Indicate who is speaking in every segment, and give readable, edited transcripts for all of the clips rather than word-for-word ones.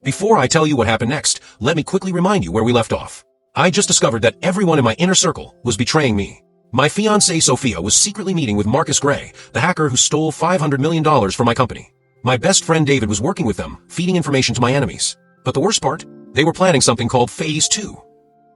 Speaker 1: Before I tell you what happened next, let me quickly remind you where we left off. I just discovered that everyone in my inner circle was betraying me. My fiancée Sophia was secretly meeting with Marcus Gray, the hacker who stole $500 million from my company. My best friend David was working with them, feeding information to my enemies. But the worst part? They were planning something called Phase 2.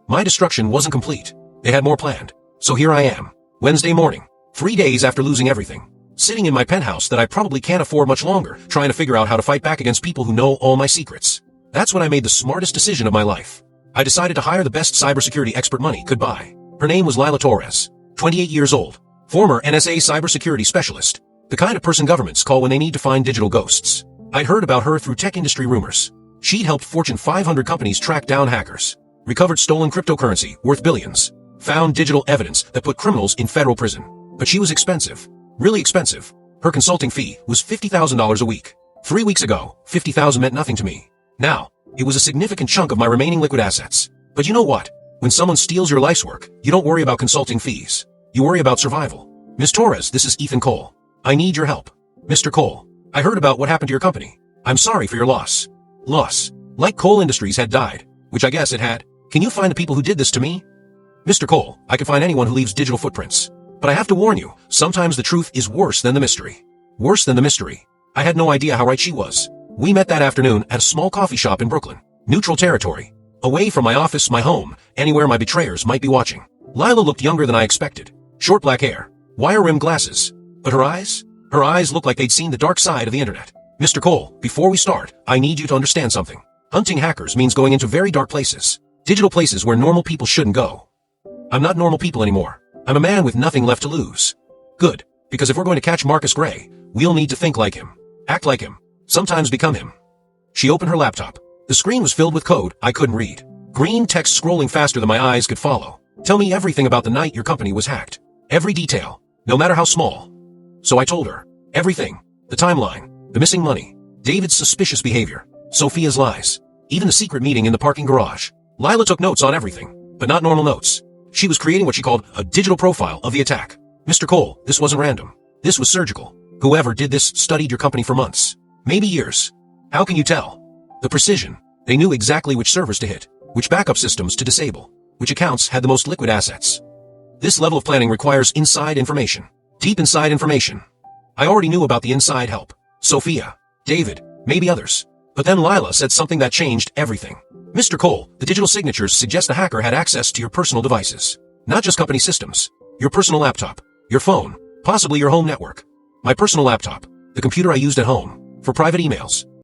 Speaker 1: My destruction wasn't complete. They had more planned. So here I am, Wednesday morning, 3 days after losing everything, sitting in my penthouse that I probably can't afford much longer, trying to figure out how to fight back against people who know all my secrets. That's when I made the smartest decision of my life. I decided to hire the best cybersecurity expert money could buy. Her name was Lila Torres, 28 years old, former NSA cybersecurity specialist, the kind of person governments call when they need to find digital ghosts. I'd heard about her through tech industry rumors. She'd helped Fortune 500 companies track down hackers, recovered stolen cryptocurrency worth billions, found digital evidence that put criminals in federal prison. But she was expensive, really expensive. Her consulting fee was $50,000 a week. 3 weeks ago, $50,000 meant nothing to me. Now, it was a significant chunk of my remaining liquid assets. But you know what? When someone steals your life's work, you don't worry about consulting fees. You worry about survival. Ms. Torres, this is Ethan Cole. I need your help. Mr. Cole, I heard about what happened to your company. I'm sorry for your loss. Like Cole Industries had died, which I guess it had. Can you find the people who did this to me? Mr. Cole, I can find anyone who leaves digital footprints. But I have to warn you, sometimes the truth is worse than the mystery. Worse than the mystery. I had no idea how right she was. We met that afternoon at a small coffee shop in Brooklyn. Neutral territory. Away from my office, my home, anywhere my betrayers might be watching. Lila looked younger than I expected. Short black hair, wire-rimmed glasses. But her eyes? Her eyes looked like they'd seen the dark side of the internet. Mr. Cole, before we start, I need you to understand something. Hunting hackers means going into very dark places. Digital places where normal people shouldn't go. I'm not normal people anymore. I'm a man with nothing left to lose. Good, because if we're going to catch Marcus Gray, we'll need to think like him, act like him, sometimes become him. She opened her laptop. The screen was filled with code I couldn't read. Green text scrolling faster than my eyes could follow. Tell me everything about the night your company was hacked. Every detail, no matter how small. So I told her. Everything. The timeline. The missing money. David's suspicious behavior. Sophia's lies. Even the secret meeting in the parking garage. Lila took notes on everything, but not normal notes. She was creating what she called a digital profile of the attack. Mr. Cole, this wasn't random. This was surgical. Whoever did this studied your company for months. Maybe years. How can you tell? The precision. They knew exactly which servers to hit, which backup systems to disable, which accounts had the most liquid assets. This level of planning requires inside information. Deep inside information. I already knew about the inside help. Sophia, David, maybe others. But then Lila said something that changed everything. Mr. Cole, the digital signatures suggest the hacker had access to your personal devices. Not just company systems. Your personal laptop, your phone, possibly your home network. My personal laptop, the computer I used at home, for private emails.